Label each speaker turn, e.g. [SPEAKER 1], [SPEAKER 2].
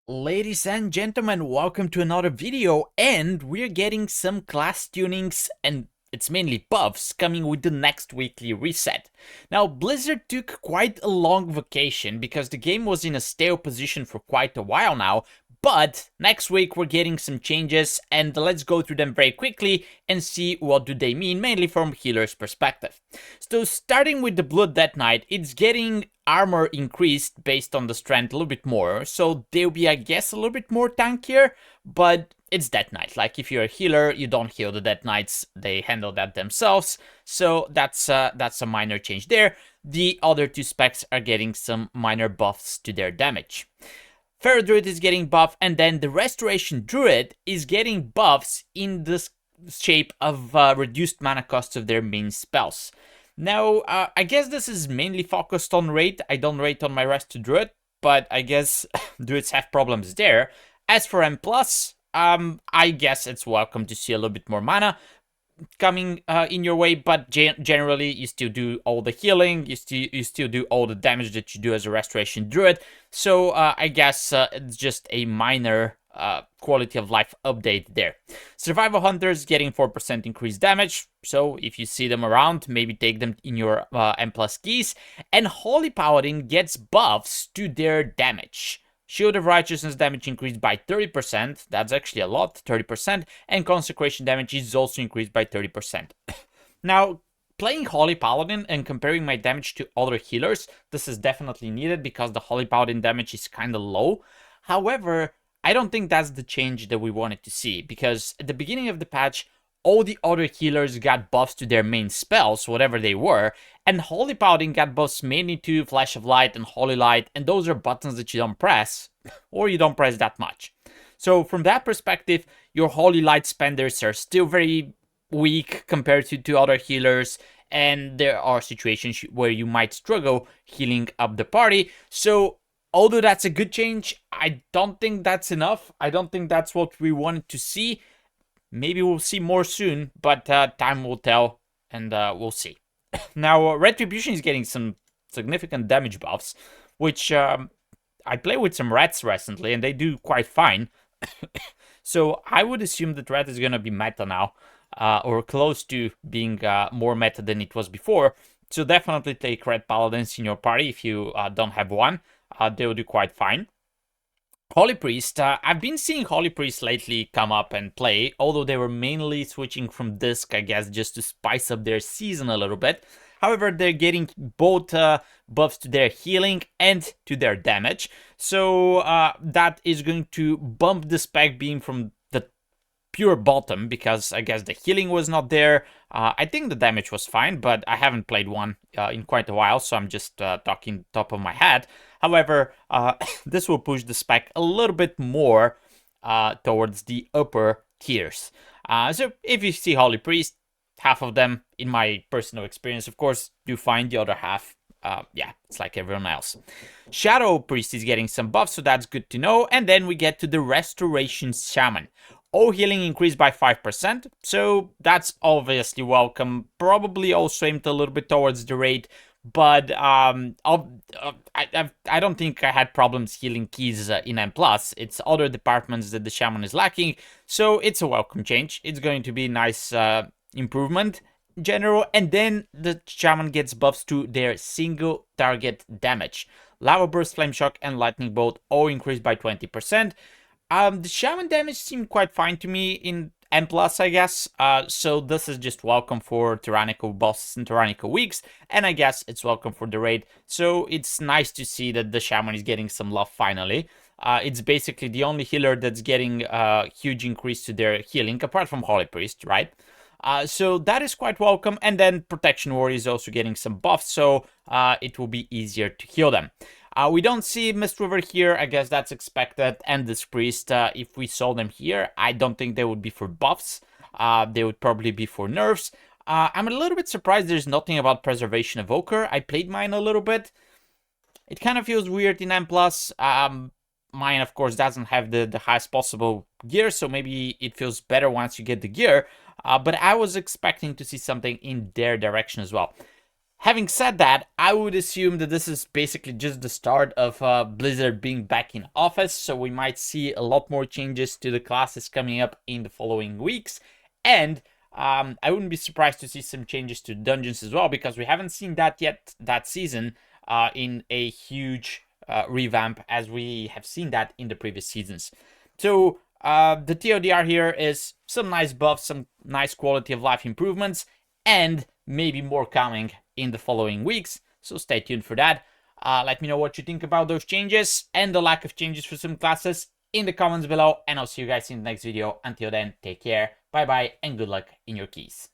[SPEAKER 1] Ladies and gentlemen, welcome to another video, and we're getting some class tunings and it's mainly buffs coming with the next weekly reset. Now, Blizzard took quite a long vacation because the game was in a stale position for quite a while now, but next week we're getting some changes, and let's go through them very quickly and see what do they mean, mainly from healer's perspective. So starting with the Blood Death Knight, it's getting armor increased based on the strength a little bit more, so they'll be, I guess, a little bit more tankier, but it's Death Knight. Like, if you're a healer, you don't heal the Death Knights, they handle that themselves, so that's a minor change there. The other two specs are getting some minor buffs to their damage. Feral Druid is getting buff, and then the Restoration Druid is getting buffs in the shape of reduced mana costs of their main spells. Now, I guess this is mainly focused on rate. I don't rate on my Resto Druid, but I guess Druids have problems there. As for M+, I guess it's welcome to see a little bit more mana coming in your way, but generally you still do all the healing, you still do all the damage that you do as a Restoration Druid, so I guess it's just a minor quality of life update there. Survival Hunters getting 4% increased damage, so if you see them around, maybe take them in your M+ keys, and Holy Paladin gets buffs to their damage. Shield of Righteousness damage increased by 30%, that's actually a lot, 30%, and Consecration damage is also increased by 30%. Now, playing Holy Paladin and comparing my damage to other healers, this is definitely needed because the Holy Paladin damage is kinda low. However, I don't think that's the change that we wanted to see, because at the beginning of the patch, all the other healers got buffs to their main spells, whatever they were, and Holy Paladin got buffs mainly to Flash of Light and Holy Light, and those are buttons that you don't press, or you don't press that much. So from that perspective, your Holy Light spenders are still very weak compared to other healers, and there are situations where you might struggle healing up the party. So although that's a good change, I don't think that's enough. I don't think that's what we wanted to see. Maybe we'll see more soon, but time will tell, and we'll see. Now, Retribution is getting some significant damage buffs, which I play with some Rats recently, and they do quite fine. So I would assume that Rat is going to be meta now, or close to being more meta than it was before. So definitely take Red Paladins in your party if you don't have one. They'll do quite fine. Holy Priest, I've been seeing Holy Priest lately come up and play, although they were mainly switching from Disc, I guess, just to spice up their season a little bit. However, they're getting both buffs to their healing and to their damage, so that is going to bump the spec beam from the pure bottom, because I guess the healing was not there. I think the damage was fine, but I haven't played one in quite a while, so I'm just talking top of my head. However, this will push the spec a little bit more towards the upper tiers. So if you see Holy Priest, half of them, in my personal experience, of course, do fine. The other half, yeah, it's like everyone else. Shadow Priest is getting some buffs, so that's good to know. And then we get to the Restoration Shaman. All healing increased by 5%, so that's obviously welcome. Probably also aimed a little bit towards the rate, but I don't think I had problems healing keys in M+. It's other departments that the Shaman is lacking, so it's a welcome change. It's going to be a nice improvement in general. And then the Shaman gets buffs to their single target damage. Lava Burst, Flame Shock, and Lightning Bolt all increased by 20%. The Shaman damage seemed quite fine to me in M+, I guess, so this is just welcome for Tyrannical bosses and Tyrannical weeks, and I guess it's welcome for the raid, so it's nice to see that the Shaman is getting some love finally. It's basically the only healer that's getting a huge increase to their healing, apart from Holy Priest, right? So that is quite welcome, and then Protection Warrior is also getting some buffs, so it will be easier to heal them. We don't see River here, I guess that's expected, and this Priest, if we saw them here, I don't think they would be for buffs, they would probably be for nerfs. I'm a little bit surprised there's nothing about Preservation Evoker. I played mine a little bit. It kind of feels weird in M+. Mine, of course, doesn't have the highest possible gear, so maybe it feels better once you get the gear, but I was expecting to see something in their direction as well. Having said that, I would assume that this is basically just the start of Blizzard being back in office, so we might see a lot more changes to the classes coming up in the following weeks. And I wouldn't be surprised to see some changes to dungeons as well, because we haven't seen that yet that season in a huge revamp as we have seen that in the previous seasons. So the TLDR here is some nice buffs, some nice quality of life improvements, and maybe more coming in the following weeks, so stay tuned for that. Let me know what you think about those changes and the lack of changes for some classes in the comments below, and I'll see you guys in the next video. Until then, take care, bye bye, and good luck in your keys.